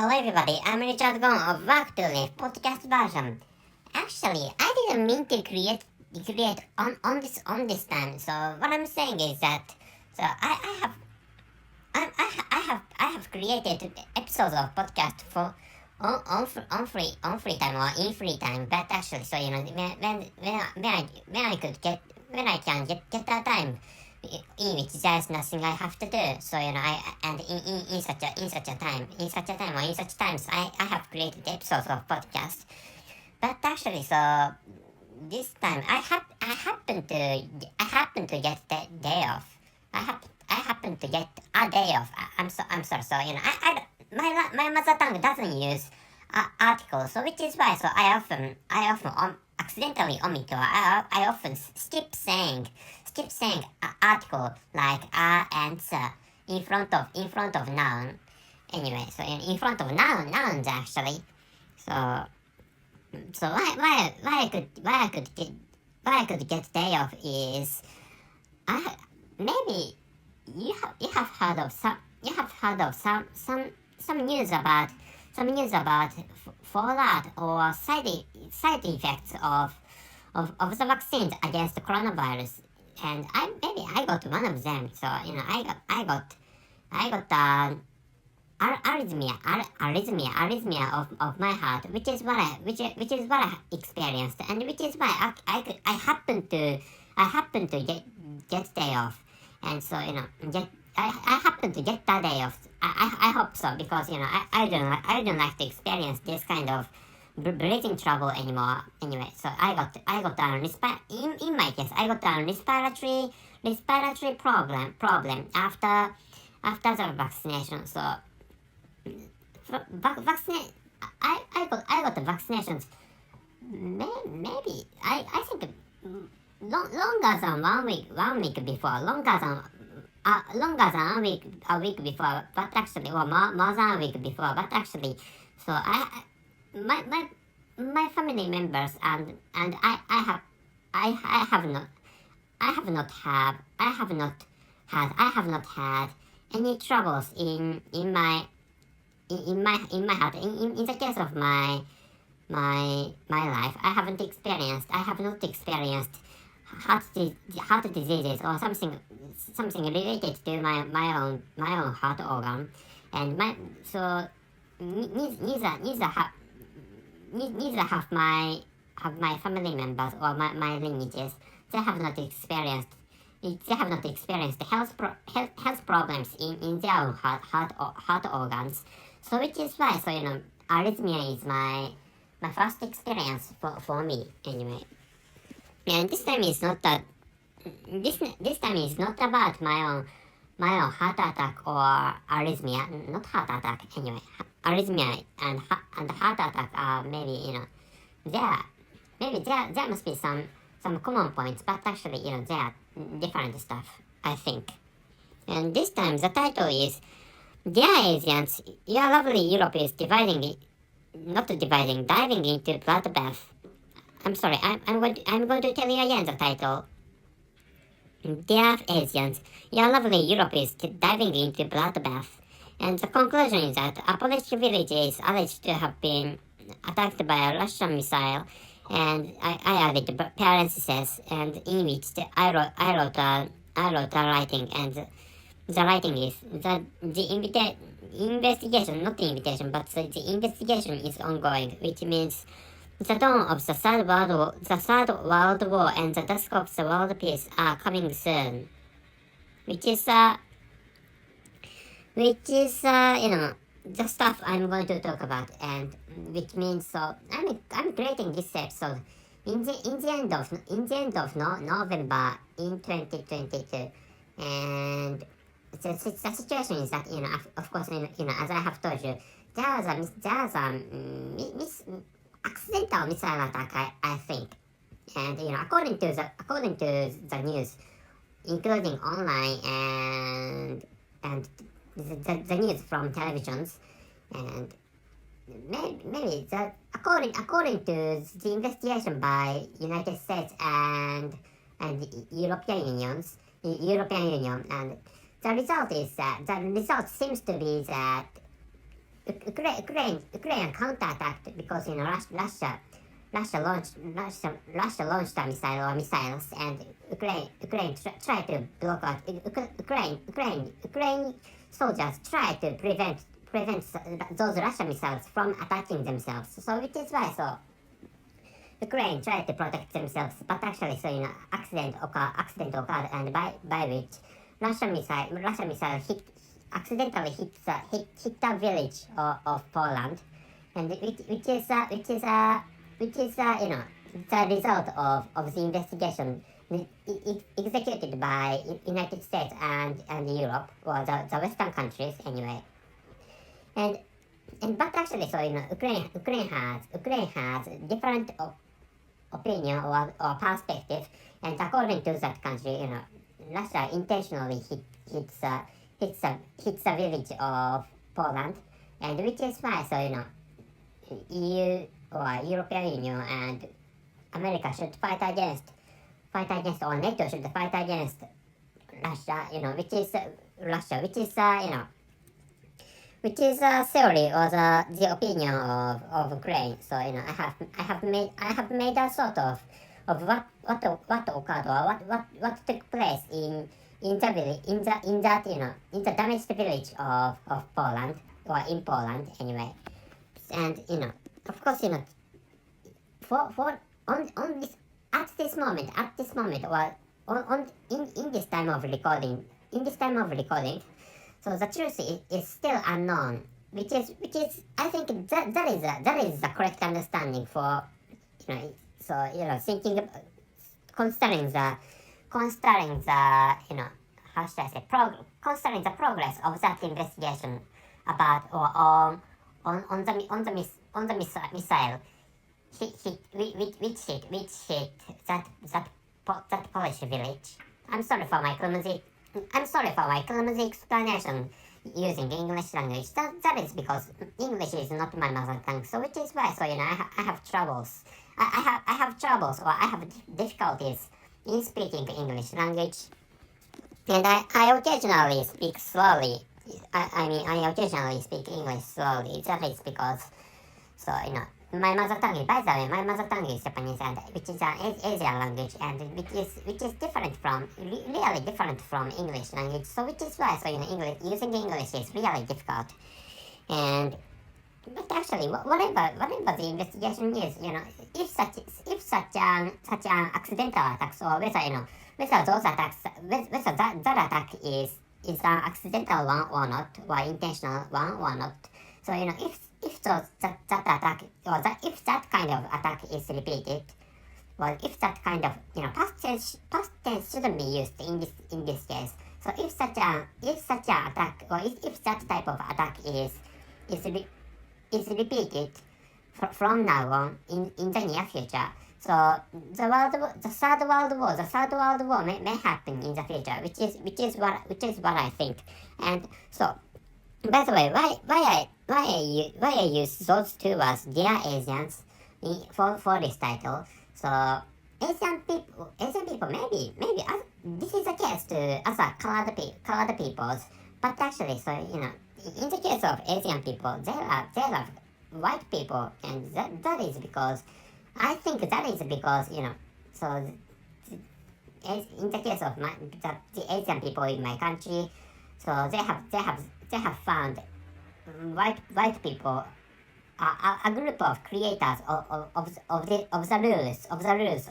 Hello everybody, I'm Richard Gon of Work to Live podcast version. Actually, I didn't mean to create on this time. So what I'm saying is that I have created episodes of podcast for on free time or in free time. But actually, so when I can get that time in which there's nothing I have to do. So in such a time or in such times I have created episodes of podcast. But actually, so this time I happen to get the day off. I happen to get a day off. I'm sorry. So my mother tongue doesn't use articles, so which is why so I often accidentally omit or I often skip saying article like and in front of noun. Anyway, so in front of nouns actually. So why I could get day off is maybe you have heard of some news about fallout or side effects of the vaccines against the coronavirus, and I got one of them. So I got arrhythmia of my heart, which is what I experienced, and which is why I happen to get day off, and so I happen to get that day off. I hope so, because I don't like to experience this kind of breathing trouble anymore. Anyway, so I got in my case I got a respiratory problem after the vaccination. So I got the vaccinations maybe I think longer than one week before, longer than a week before, but actually, or more than a week before, but actually, so my family members and I have not had any troubles in my heart. In the case of my life, I have not experienced heart diseases or something related to my own heart organ, and neither have my family members or my lineages. They have not experienced health problems in their own heart organs. So which is why arrhythmia is my first experience for me anyway. And this time is not about my own heart attack or arrhythmia. Not heart attack anyway. Arrhythmia and heart attack are maybe there must be some common points, but actually they are different stuff, I think. And this time the title is Dear Asians, your lovely Europe is diving into bloodbath. I'm sorry, I'm going to tell you again the title. Dear Asians, your lovely Europe is diving into bloodbath. And the conclusion is that a Polish village is alleged to have been attacked by a Russian missile, and I added parentheses, and in which I wrote a writing, and the writing is that the investigation, not the invitation, but the investigation is ongoing, which means the dawn of the Third World War and the dusk of the world peace are coming soon, which is the stuff I'm going to talk about, and which means so I'm creating this episode in the end of November in 2022, and the situation is that of course as I have told you, there's a accidental missile attack, I think, and according to the news, including online and the news from televisions, and maybe that according to the investigation by United States and European Union, and the result seems to be that Ukraine counterattacked because Russia launched a missile or missiles, and Ukraine tried to block out. Ukraine soldiers tried to prevent those Russian missiles from attacking themselves. So which is why Ukraine tried to protect themselves, but actually accident occurred, and by which Russian missile accidentally hit the village of Poland, and which is the result of the investigation executed by United States and Europe, or the Western countries anyway. And but actually, Ukraine has different opinion or perspective, and according to that country, Russia intentionally hits the village of Poland, and which is why EU or European Union and America should fight against, or NATO should fight against Russia, which is a theory or the opinion of Ukraine. So I have made a sort of what occurred, or what took place in the village, in the damaged village of Poland, or in Poland anyway. And of course for on this at this moment, or in this time of recording, so the truth is still unknown, which is I think that is the correct understanding for thinking, considering the how should I say, considering the progress of that investigation about, or on the missile which hit that Polish village. I'm sorry for my clumsy explanation using English language. That is because English is not my mother tongue. So which is why I have troubles. I have troubles, or I have difficulties in speaking English language, and I occasionally speak slowly. I occasionally speak English slowly. That is because my mother tongue. By the way, my mother tongue is Japanese, and which is an Asian language, and which is different from, really different from English language. So which is why using English is really difficult. And but actually, whatever the investigation is, if such an accidental attacks, or whether those attacks, whether that attack is an accidental one or not, or intentional one or not. So if that attack, or if that kind of attack is repeated, well, if that kind of past tense shouldn't be used in this case. So if such an attack, or if that type of attack is repeated from now on in the near future, so the third world war may happen in the future, which is what I think. And so, by the way, why I use those two words, dear Asians, for this title? So Asian people, maybe this is the case to other colored peoples, but actually, in the case of Asian people, they love white people, and that is because, I think that is because, so in the case of the Asian people in my country, so they have found white people, a group of creators of the rules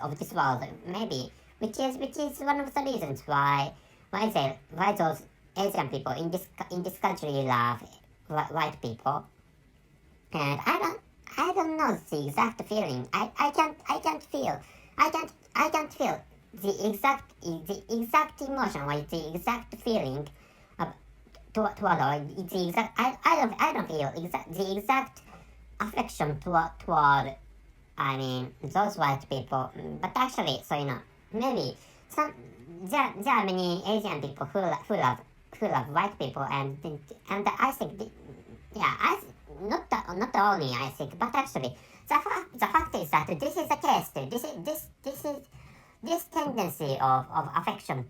of this world, maybe, which is one of the reasons why those Asian people in this country love white people. And I don't know the exact feeling. I can't feel the exact emotion, or the exact feeling toward the exact. I don't feel the exact affection toward those white people. But actually, maybe there are many Asian people who love white people, and I think not only I think, but actually the fact is that this is the case too. This tendency of affection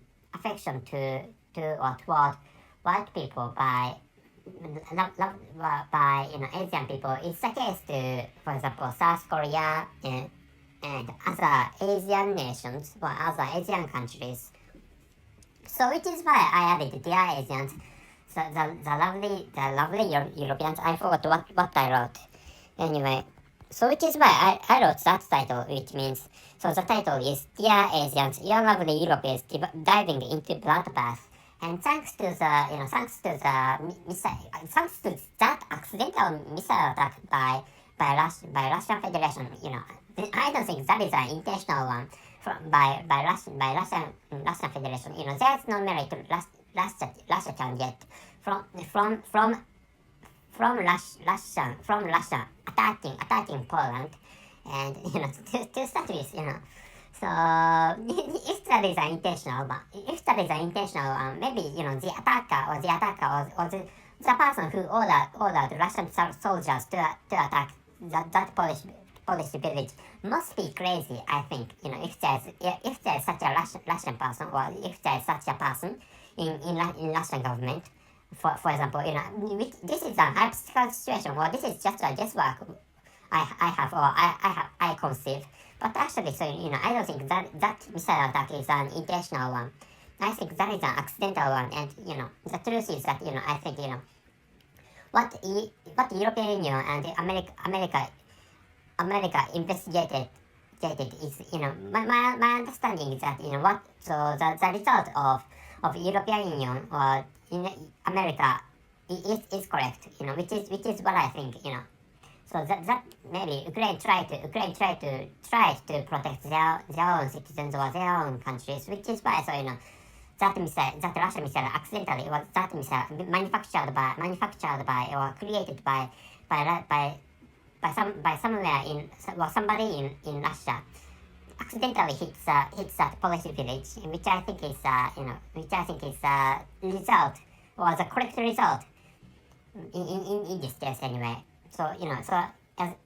to or toward white people by loved by Asian people is the case to, for example, South Korea and other Asian nations or other Asian countries. So which is why I added dear Asians. So the lovely Europeans. I forgot what I wrote. Anyway, so which is why I wrote that title, which means, so the title is Dear Asians, Your Lovely Europe is Diving into Bloodbath. And thanks to that accidental missile attack by Russian Federation, I don't think that is an intentional one by Russian Federation. There's no merit to Russia can get from Russia attacking Poland, and to start with, so if that is an intentional one, maybe the attacker or the person who ordered Russian soldiers to attack that Polish village must be crazy. I think if there's such a Russian person, or if there's such a person in Russian government. For example, this is an hypothetical situation, or this is just a guesswork I conceive. But actually, so I don't think that missile attack is an intentional one. I think that is an accidental one, and the truth is that I think what the European Union and America investigated is my understanding is that the result of European Union or in America is correct, which is what I think, So that maybe Ukraine tried to protect their own citizens or their own countries, which is why, so that Russian missile accidentally was that missile manufactured by or created by somewhere somebody in Russia accidentally hits that Polish village, which I think is a result, or the correct result in this case anyway. So as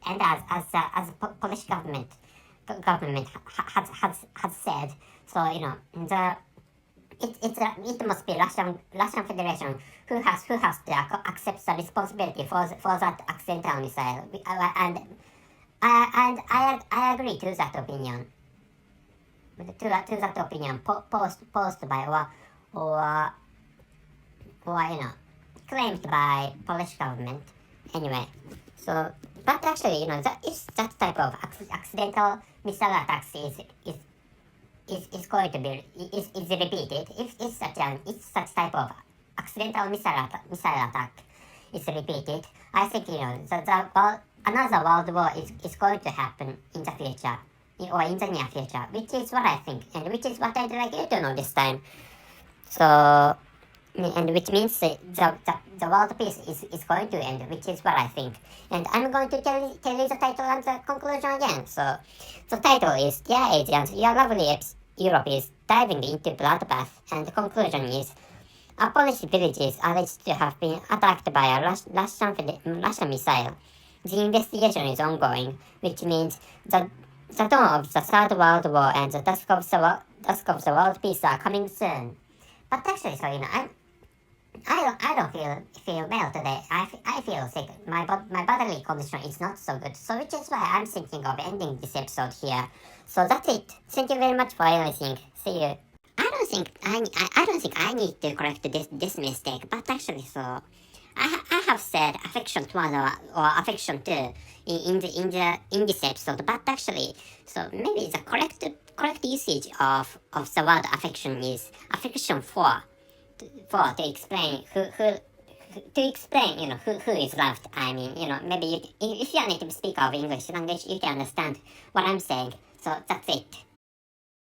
Polish government has said, so it must be Russian Federation who has to accept the responsibility for that accidental missile, and I agree to that opinion. To that opinion posed by or claimed by Polish government. Anyway, so but actually that if that type of accidental missile attacks is going to be is repeated, if such type of accidental missile attack is repeated, I think another world war is going to happen in the future, or in the near future, which is what I think, and which is what I'd like you to know this time. So, and which means the world peace is going to end, which is what I think. And I'm going to tell you the title and the conclusion again. So, the title is Dear Asians, Your Lovely Europe is Diving into Bloodbath, and the conclusion is a Polish village is alleged to have been attacked by a Russian missile. The investigation is ongoing, which means the dawn of the Third World War and the dusk of the world peace are coming soon. But actually, so I don't feel well today. I feel sick. My bodily condition is not so good. So which is why I'm thinking of ending this episode here. So that's it. Thank you very much for everything. See you. I don't think I need to correct this mistake. But actually, so I have said affection to one or affection to in this episode. But actually, so maybe the correct usage of the word affection is affection for to explain who is loved. I mean, maybe if you're a native speaker of English language, you can understand what I'm saying. So that's it.